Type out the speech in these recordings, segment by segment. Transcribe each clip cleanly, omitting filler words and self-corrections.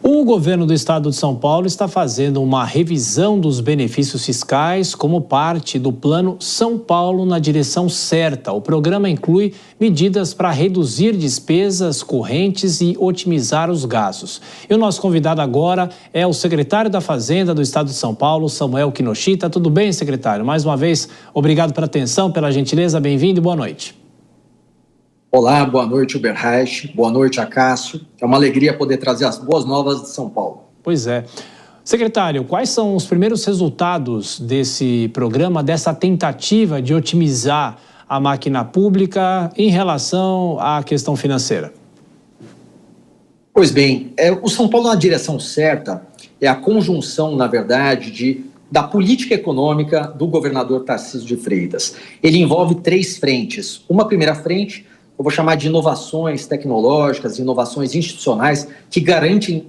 O governo do estado de São Paulo está fazendo uma revisão dos benefícios fiscais como parte do Plano São Paulo na direção certa. O programa inclui medidas para reduzir despesas correntes e otimizar os gastos. E o nosso convidado agora é o secretário da Fazenda do estado de São Paulo, Samuel Kinoshita. Tudo bem, secretário? Mais uma vez, obrigado pela atenção, pela gentileza. Bem-vindo e boa noite. Olá, boa noite, Uberreich. Boa noite, Acácio. É uma alegria poder trazer as boas novas de São Paulo. Pois é. Secretário, quais são os primeiros resultados desse programa, dessa tentativa de otimizar a máquina pública em relação à questão financeira? Pois bem, o São Paulo na direção certa é a conjunção, na verdade, da política econômica do governador Tarcísio de Freitas. Ele envolve 3 frentes. Uma primeira frente, eu vou chamar de inovações tecnológicas, inovações institucionais que garantem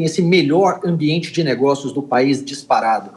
esse melhor ambiente de negócios do país disparado.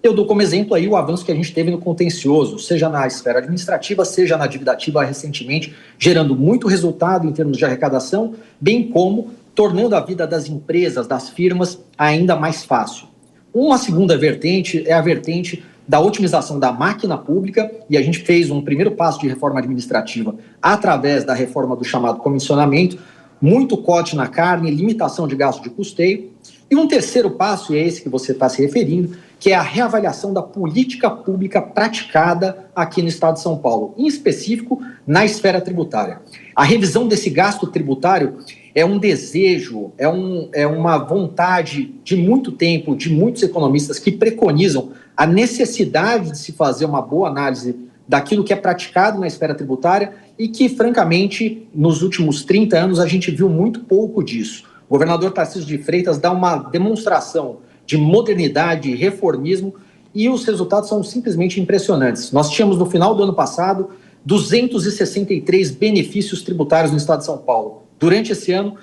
Eu dou como exemplo aí o avanço que a gente teve no contencioso, seja na esfera administrativa, seja na dívida ativa recentemente, gerando muito resultado em termos de arrecadação, bem como tornando a vida das empresas, das firmas, ainda mais fácil. Uma segunda vertente é a vertente da otimização da máquina pública, e a gente fez um primeiro passo de reforma administrativa através da reforma do chamado comissionamento, muito corte na carne, limitação de gasto de custeio, e um terceiro passo, e é esse que você está se referindo, que é a reavaliação da política pública praticada aqui no estado de São Paulo, em específico na esfera tributária. A revisão desse gasto tributário é um desejo, é uma vontade de muito tempo, de muitos economistas que preconizam a necessidade de se fazer uma boa análise daquilo que é praticado na esfera tributária e que, francamente, nos últimos 30 anos a gente viu muito pouco disso. O governador Tarcísio de Freitas dá uma demonstração de modernidade e reformismo e os resultados são simplesmente impressionantes. Nós tínhamos, no final do ano passado, 263 benefícios tributários no estado de São Paulo. Durante esse ano,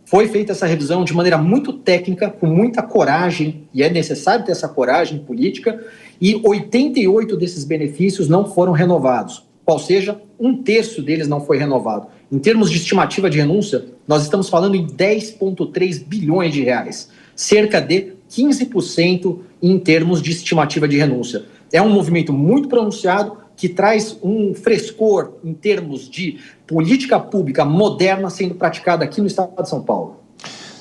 foi feita essa revisão de maneira muito técnica, com muita coragem, e é necessário ter essa coragem política, e 88 desses benefícios não foram renovados, ou seja, 1/3 deles não foi renovado. Em termos de estimativa de renúncia, nós estamos falando em 10,3 bilhões de reais, cerca de 15% em termos de estimativa de renúncia. É um movimento muito pronunciado, que traz um frescor em termos de política pública moderna sendo praticada aqui no estado de São Paulo.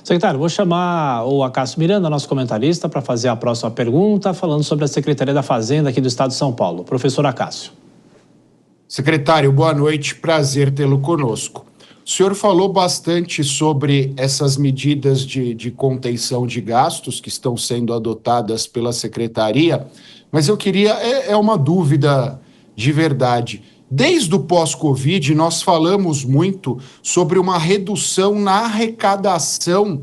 Secretário, vou chamar o Acácio Miranda, nosso comentarista, para fazer a próxima pergunta, falando sobre a Secretaria da Fazenda aqui do estado de São Paulo. Professor Acácio. Secretário, boa noite, prazer tê-lo conosco. O senhor falou bastante sobre essas medidas de contenção de gastos que estão sendo adotadas pela Secretaria, mas eu queria, uma dúvida de verdade. Desde o pós-Covid, nós falamos muito sobre uma redução na arrecadação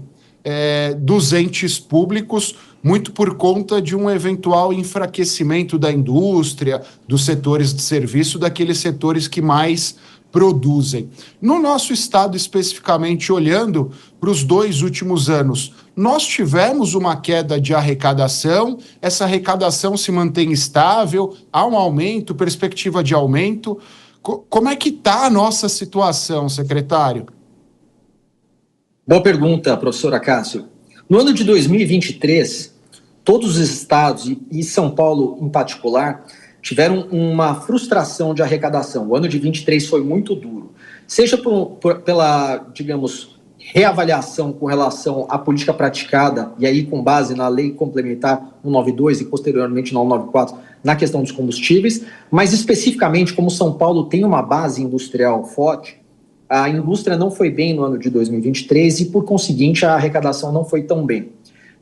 dos entes públicos, muito por conta de um eventual enfraquecimento da indústria, dos setores de serviço, daqueles setores que mais produzem. No nosso estado, especificamente, olhando para os 2 últimos anos, nós tivemos uma queda de arrecadação, essa arrecadação se mantém estável, há um aumento, perspectiva de aumento. Como é que está a nossa situação, secretário? Boa pergunta, professor Acácio. No ano de 2023, todos os estados, e São Paulo em particular, tiveram uma frustração de arrecadação. O ano de 23 foi muito duro. Seja pela, digamos, reavaliação com relação à política praticada, e aí com base na lei complementar 192 e posteriormente na 194, na questão dos combustíveis, mas especificamente como São Paulo tem uma base industrial forte, a indústria não foi bem no ano de 2023 e, por conseguinte, a arrecadação não foi tão bem.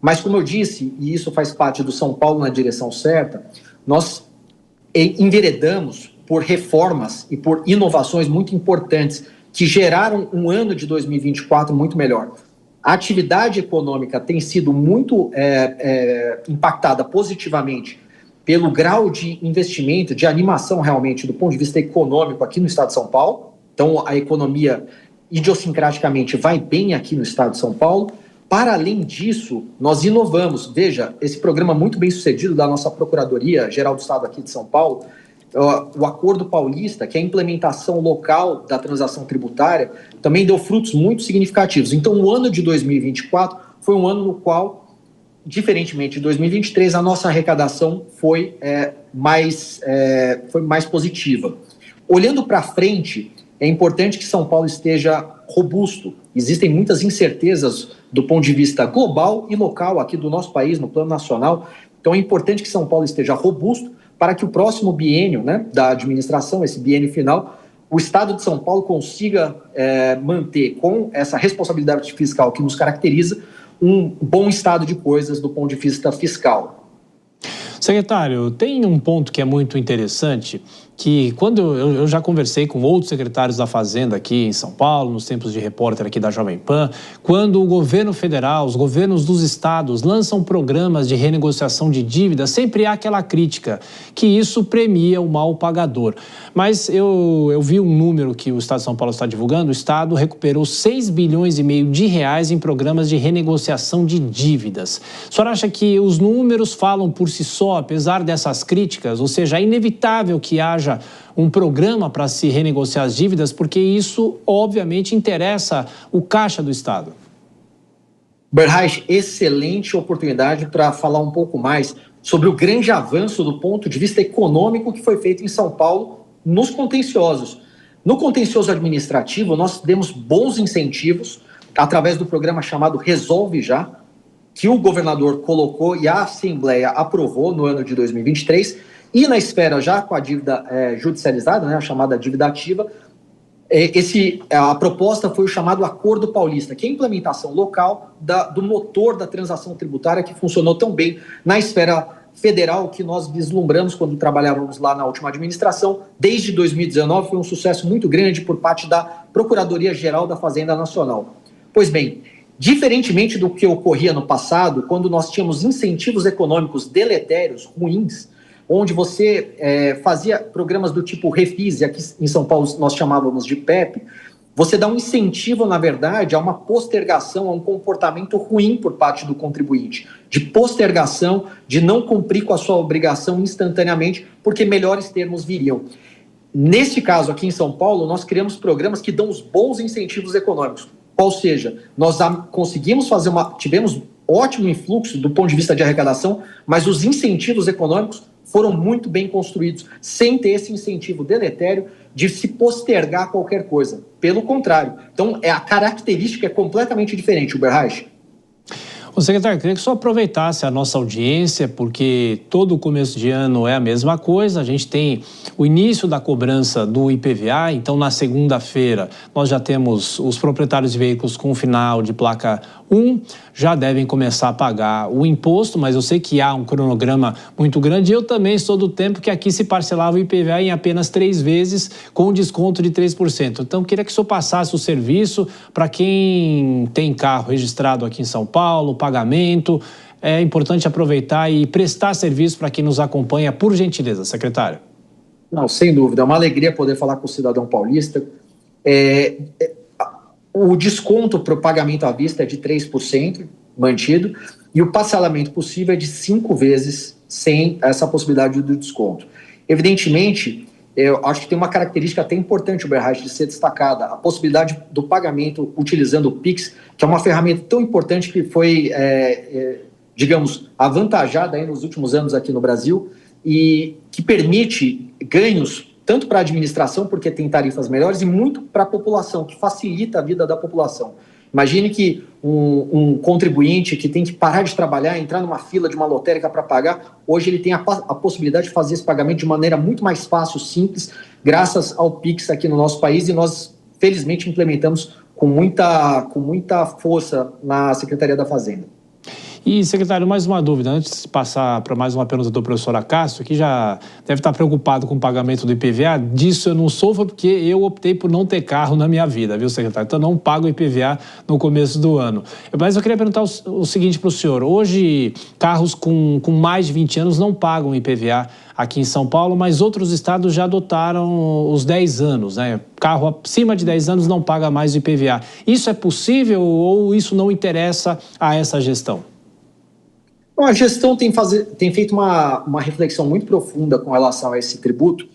Mas, como eu disse, e isso faz parte do São Paulo na direção certa, nós enveredamos por reformas e por inovações muito importantes que geraram um ano de 2024 muito melhor. A atividade econômica tem sido muito impactada positivamente pelo grau de investimento, de animação realmente do ponto de vista econômico aqui no estado de São Paulo. Então, a economia idiosincraticamente vai bem aqui no estado de São Paulo. Para além disso, nós inovamos. Veja, esse programa muito bem sucedido da nossa Procuradoria-Geral do Estado aqui de São Paulo, o Acordo Paulista, que é a implementação local da transação tributária, também deu frutos muito significativos. Então, o ano de 2024 foi um ano no qual, diferentemente de 2023, a nossa arrecadação foi mais positiva. Olhando para frente, é importante que São Paulo esteja robusto. Existem muitas incertezas do ponto de vista global e local aqui do nosso país, no plano nacional. Então é importante que São Paulo esteja robusto para que o próximo biênio, né, da administração, esse biênio final, o Estado de São Paulo consiga manter, com essa responsabilidade fiscal que nos caracteriza, um bom estado de coisas do ponto de vista fiscal. Secretário, tem um ponto que é muito interessante, que quando eu já conversei com outros secretários da Fazenda aqui em São Paulo, nos tempos de repórter aqui da Jovem Pan, quando o governo federal, os governos dos estados lançam programas de renegociação de dívidas, sempre há aquela crítica que isso premia o mal pagador. Mas eu vi um número que o Estado de São Paulo está divulgando, o Estado recuperou 6,5 bilhões de reais em programas de renegociação de dívidas. A senhora acha que os números falam por si só, apesar dessas críticas? Ou seja, é inevitável que haja um programa para se renegociar as dívidas, porque isso, obviamente, interessa o caixa do Estado. Berraich, excelente oportunidade para falar um pouco mais sobre o grande avanço do ponto de vista econômico que foi feito em São Paulo nos contenciosos. No contencioso administrativo, nós demos bons incentivos através do programa chamado Resolve Já, que o governador colocou e a Assembleia aprovou no ano de 2023, e na esfera já com a dívida judicializada, né, a chamada dívida ativa, a proposta foi o chamado Acordo Paulista, que é a implementação local do motor da transação tributária que funcionou tão bem na esfera federal que nós vislumbramos quando trabalhávamos lá na última administração. Desde 2019 foi um sucesso muito grande por parte da Procuradoria-Geral da Fazenda Nacional. Pois bem, diferentemente do que ocorria no passado, quando nós tínhamos incentivos econômicos deletérios, ruins, onde você fazia programas do tipo Refis, aqui em São Paulo nós chamávamos de PEP, você dá um incentivo, na verdade, a uma postergação, a um comportamento ruim por parte do contribuinte, de postergação, de não cumprir com a sua obrigação instantaneamente, porque melhores termos viriam. Neste caso, aqui em São Paulo, nós criamos programas que dão os bons incentivos econômicos. Ou seja, nós conseguimos tivemos ótimo influxo do ponto de vista de arrecadação, mas os incentivos econômicos foram muito bem construídos, sem ter esse incentivo deletério de se postergar qualquer coisa. Pelo contrário. Então, a característica é completamente diferente, o Berraich. Ô, secretário, eu queria que o senhor aproveitasse a nossa audiência, porque todo começo de ano é a mesma coisa. A gente tem o início da cobrança do IPVA, então na segunda-feira nós já temos os proprietários de veículos com final de placa 1, já devem começar a pagar o imposto, mas eu sei que há um cronograma muito grande. Eu também sou do tempo que aqui se parcelava o IPVA em apenas 3 vezes, com desconto de 3%. Então, eu queria que o senhor passasse o serviço para quem tem carro registrado aqui em São Paulo, pagamento. É importante aproveitar e prestar serviço para quem nos acompanha, por gentileza, secretário. Não, sem dúvida, é uma alegria poder falar com o cidadão paulista. O desconto para o pagamento à vista é de 3% mantido e o parcelamento possível é de 5 vezes sem essa possibilidade do desconto. Evidentemente, eu acho que tem uma característica até importante, o Berraich, de ser destacada, a possibilidade do pagamento utilizando o Pix, que é uma ferramenta tão importante que foi, digamos, avantajada aí nos últimos anos aqui no Brasil e que permite ganhos tanto para a administração, porque tem tarifas melhores, e muito para a população, que facilita a vida da população. Imagine que um contribuinte que tem que parar de trabalhar, entrar numa fila de uma lotérica para pagar, hoje ele tem a possibilidade de fazer esse pagamento de maneira muito mais fácil, simples, graças ao Pix aqui no nosso país, e nós, felizmente, implementamos com muita força na Secretaria da Fazenda. E, secretário, mais uma dúvida, antes de passar para mais uma pergunta do professor Acácio, que já deve estar preocupado com o pagamento do IPVA, disso eu não sofro porque eu optei por não ter carro na minha vida, viu, secretário? Então, não pago o IPVA no começo do ano. Mas eu queria perguntar o seguinte para o senhor, hoje, carros com mais de 20 anos não pagam IPVA aqui em São Paulo, mas outros estados já adotaram os 10 anos, né? Carro acima de 10 anos não paga mais o IPVA. Isso é possível ou isso não interessa a essa gestão? Bom, a gestão tem feito uma reflexão muito profunda com relação a esse tributo.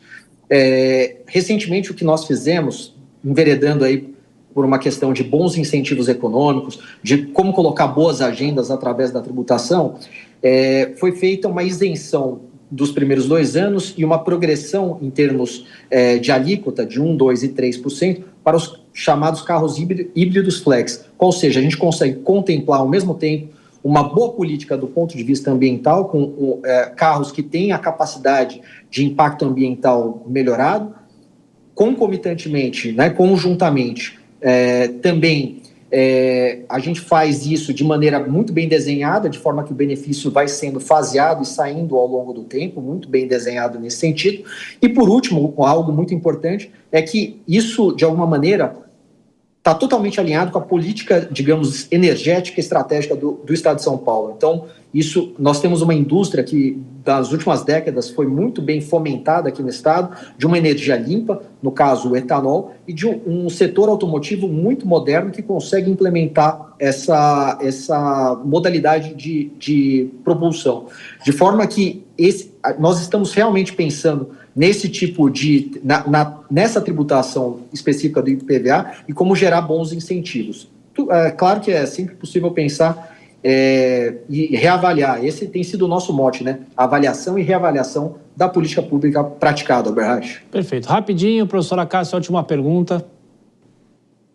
Recentemente, o que nós fizemos, enveredando aí por uma questão de bons incentivos econômicos, de como colocar boas agendas através da tributação, foi feita uma isenção dos primeiros 2 anos e uma progressão em termos de alíquota de 1%, 2% e 3% para os chamados carros híbridos flex. Ou seja, a gente consegue contemplar ao mesmo tempo uma boa política do ponto de vista ambiental, com carros que têm a capacidade de impacto ambiental melhorado, concomitantemente, né, conjuntamente, também a gente faz isso de maneira muito bem desenhada, de forma que o benefício vai sendo faseado e saindo ao longo do tempo, muito bem desenhado nesse sentido. E, por último, algo muito importante é que isso, de alguma maneira, está totalmente alinhado com a política, digamos, energética e estratégica do Estado de São Paulo. Então, nós temos uma indústria que, das últimas décadas, foi muito bem fomentada aqui no Estado, de uma energia limpa, no caso o etanol, e de um setor automotivo muito moderno que consegue implementar essa modalidade de propulsão. De forma que nós estamos realmente pensando nesse tipo nessa tributação específica do IPVA e como gerar bons incentivos. Claro que é sempre possível pensar e reavaliar. Esse tem sido o nosso mote, né? Avaliação e reavaliação da política pública praticada, Alberrach. Perfeito. Rapidinho, professora Cássia, última pergunta.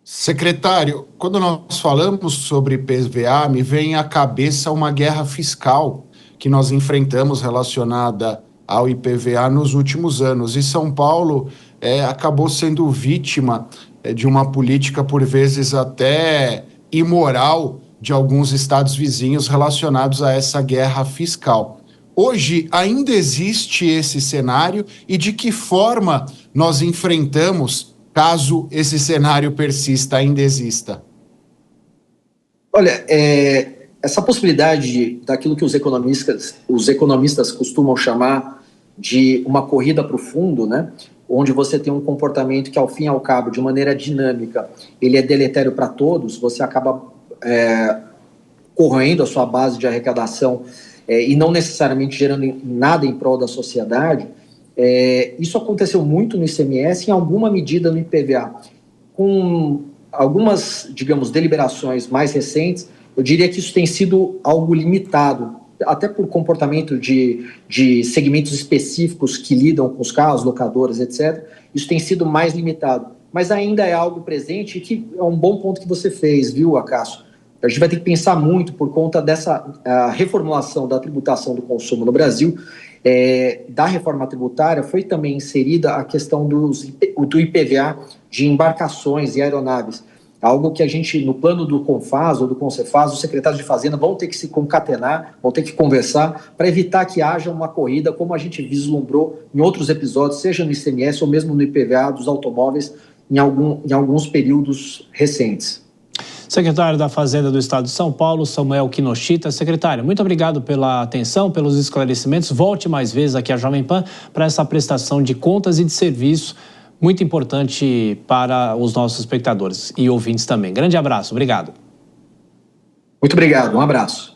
Secretário, quando nós falamos sobre IPVA, me vem à cabeça uma guerra fiscal que nós enfrentamos relacionada ao IPVA nos últimos anos. E São Paulo acabou sendo vítima de uma política, por vezes até imoral, de alguns estados vizinhos relacionados a essa guerra fiscal. Hoje ainda existe esse cenário e de que forma nós enfrentamos caso esse cenário persista, ainda exista? Olha, essa possibilidade daquilo que os economistas costumam chamar de uma corrida para o fundo, né? Onde você tem um comportamento que, ao fim e ao cabo, de maneira dinâmica, ele é deletério para todos, você acaba corroendo a sua base de arrecadação e não necessariamente gerando nada em prol da sociedade. Isso aconteceu muito no ICMS e em alguma medida no IPVA. Com algumas, digamos, deliberações mais recentes, eu diria que isso tem sido algo limitado, até por comportamento de segmentos específicos que lidam com os carros, locadoras, etc. Isso tem sido mais limitado, mas ainda é algo presente e que é um bom ponto que você fez, viu, Acácio? A gente vai ter que pensar muito por conta dessa reformulação da tributação do consumo no Brasil. Da reforma tributária foi também inserida a questão do IPVA de embarcações e aeronaves, algo que a gente, no plano do CONFAS ou do CONCEFAS, os secretários de Fazenda vão ter que se concatenar, vão ter que conversar para evitar que haja uma corrida, como a gente vislumbrou em outros episódios, seja no ICMS ou mesmo no IPVA dos automóveis, em alguns períodos recentes. Secretário da Fazenda do Estado de São Paulo, Samuel Kinoshita. Secretário, muito obrigado pela atenção, pelos esclarecimentos. Volte mais vezes aqui à Jovem Pan para essa prestação de contas e de serviço muito importante para os nossos espectadores e ouvintes também. Grande abraço, obrigado. Muito obrigado, um abraço.